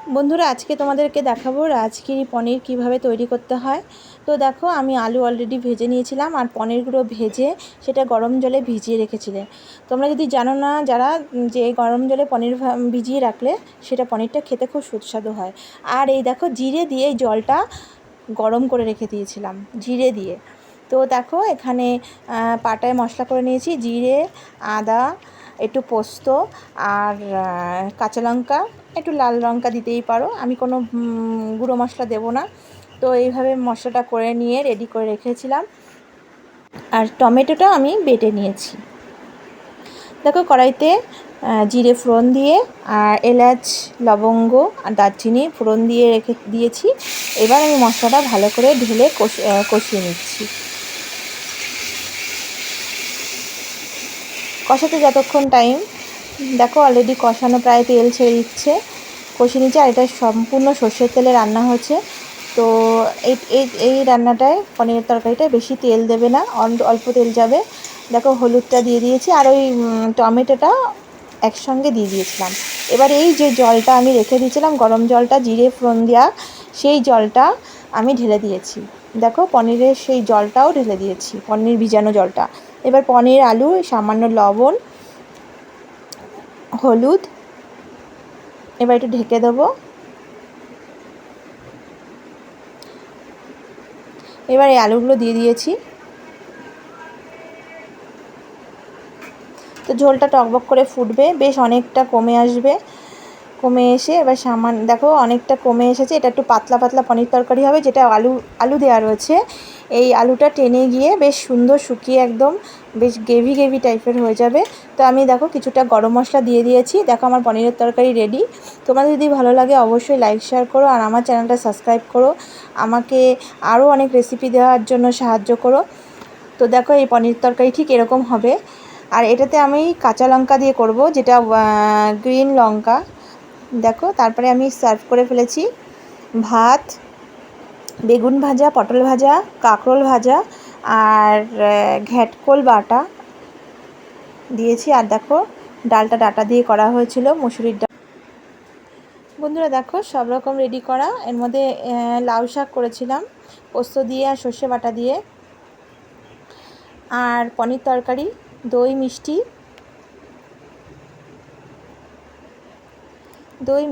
বন্ধুরা আজকে তোমাদেরকে দেখাবো রাজগিরি পনির কিভাবে তৈরি করতে হয়। তো দেখো আমি আলু অলরেডি ভেজে নিয়েছিলাম আর পনিরগুলো ভেজে সেটা গরম জলে ভিজিয়ে রেখেছিলে। তোমরা যদি জানো না যারা যে গরম জলে পনির ভিজিয়ে রাখলে সেটা পনিরটা খেতে খুব সুস্বাদু হয়। আর এই দেখো জিরে দিয়ে এই জলটা গরম করে রেখে দিয়েছিলাম জিরে দিয়ে। তো দেখো এখানে পাটায় মশলা করে নিয়েছি, জিরে, আদা, একটু পোস্ত আর কাঁচা লঙ্কা, একটু লাল লঙ্কা দিতেই পারো, আমি কোনো গুঁড়ো মশলা দেবো না। তো এইভাবে মশলাটা করে নিয়ে রেডি করে রেখেছিলাম। আর টমেটোটা আমি বেটে নিয়েছি। দেখো কড়াইতে জিরে ফোড়ন দিয়ে আর এলাচ, লবঙ্গ আর দারচিনি ফোড়ন দিয়ে রেখে দিয়েছি। এবার আমি মশলাটা ভালো করে ঢেলে কষিয়ে নিচ্ছি। কষাতে যতক্ষণ টাইম, দেখো অলরেডি কষানো প্রায় তেল ছেড়ে দিচ্ছে, কষিয়ে নিচ্ছে। আর এটা সম্পূর্ণ সর্ষের তেলে রান্না হচ্ছে। তো এই রান্নাটায় পনিরের তরকারিটায় বেশি তেল দেবে না, অল্প তেল যাবে। দেখো হলুদটা দিয়ে দিয়েছি আর ওই টমেটোটা একসঙ্গে দিয়ে দিয়েছিলাম। এবার এই যে জলটা আমি রেখে দিয়েছিলাম গরম জলটা জিরে ফোড়ন দেওয়া, সেই জলটা আমি ঢেলে দিয়েছি। দেখো পনিরের সেই জলটাও ঢেলে দিয়েছি, পনির ভিজানো জলটা। এবার পনির, আলু, সামান্য লবণ, হলুদ, এবার একটু ঢেকে দেবো। এবার এই আলুগুলো দিয়ে দিয়েছি। তো ঝোলটা টকবক করে ফুটবে, বেশ অনেকটা কমে আসবে। কমে এসে এবার দেখো অনেকটা কমে এসেছে। এটা একটু পাতলা পাতলা পনির তরকারি হবে, যেটা আলু দেওয়া রয়েছে। এই আলুটা টেনে গিয়ে বেশ সুন্দর শুকিয়ে একদম বেশ গ্রেভি টাইপের হয়ে যাবে। তো আমি দেখো কিছুটা গরম মশলা দিয়ে দিয়েছি। দেখো আমার পনিরের তরকারি রেডি। তোমাদের যদি ভালো লাগে অবশ্যই লাইক শেয়ার করো আর আমার চ্যানেলটা সাবস্ক্রাইব করো, আমাকে আরও অনেক রেসিপি দেওয়ার জন্য সাহায্য করো। তো দেখো এই পনির তরকারি ঠিক এরকম হবে। আর এটাতে আমি কাঁচা লঙ্কা দিয়ে করব, যেটা গ্রিন লঙ্কা। দেখো তারপরে আমি সার্ভ করে ফেলেছি। ভাত, বেগুন ভাজা, পটল ভাজা, কাঁকরোল ভাজা আর ঘ্যাটকোল বাটা দিয়েছি। আর দেখো ডালটা ডাটা দিয়ে করা হয়েছিল, মুসুরির ডাল। বন্ধুরা দেখো সব রকম রেডি করা। এর মধ্যে লাউ শাক করেছিলাম পোস্ত দিয়ে আর সর্ষে বাটা দিয়ে, আর পনির তরকারি, দই, মিষ্টি, দই